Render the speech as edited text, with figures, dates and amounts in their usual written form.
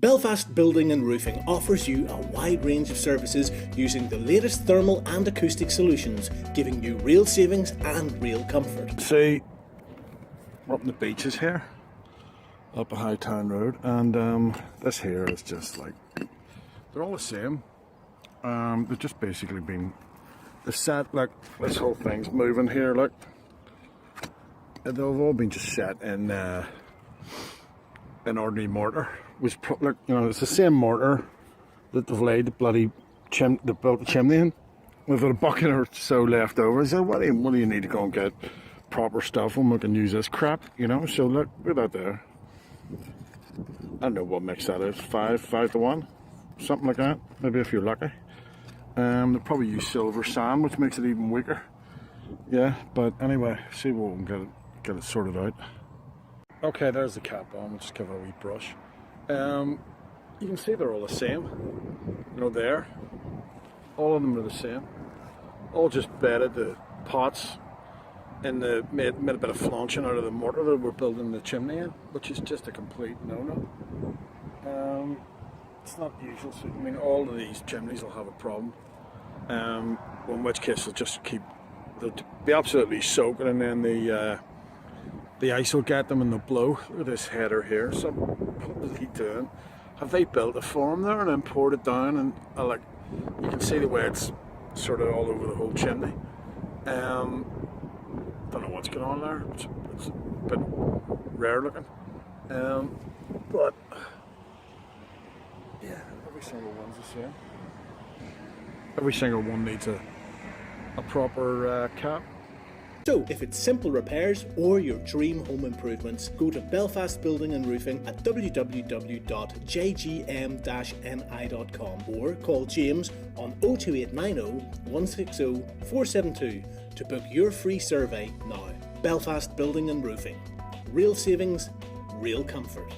Belfast Building and Roofing offers you a wide range of services using the latest thermal and acoustic solutions, giving you real savings and real comfort. See, we're up in the Beeches here, up a High Town Road, and this here is just like, they're all the same. They've just basically been, they're set, like, this whole thing's moving here, look. They've all been just set in ordinary mortar. Was like, you know, it's the same mortar that they've laid the bloody they built the chimney in. We've got a bucket or so left over. I said, what do you need to go and get proper stuff when we can use this crap, you know? So look at that there. I don't know what mix that is, 5 to 1, something like that. Maybe if you're lucky. They'll probably use silver sand, which makes it even weaker. Yeah, but anyway, see what we can get it sorted out. Okay, there's the cap on. We'll just give it a wee brush. You can see they're all the same. You know, there. All of them are the same. All just bedded the pots and made a bit of flaunching out of the mortar that we're building the chimney in, which is just a complete no-no. It's not usual. So, I mean, all of these chimneys will have a problem. In which case they'll be absolutely soaking, and then the ice will get them and they'll blow. Look at this header here. So what is he doing? Have they built a form there and then poured it down? And like, you can see the way it's sort of all over the whole chimney. Don't know what's going on there. It's a bit rare looking. But yeah, every single one's the same. Every single one needs a proper cap. So, if it's simple repairs or your dream home improvements, go to Belfast Building and Roofing at www.jgm-ni.com or call James on 02890 160 472 to book your free survey now. Belfast Building and Roofing. Real savings, real comfort.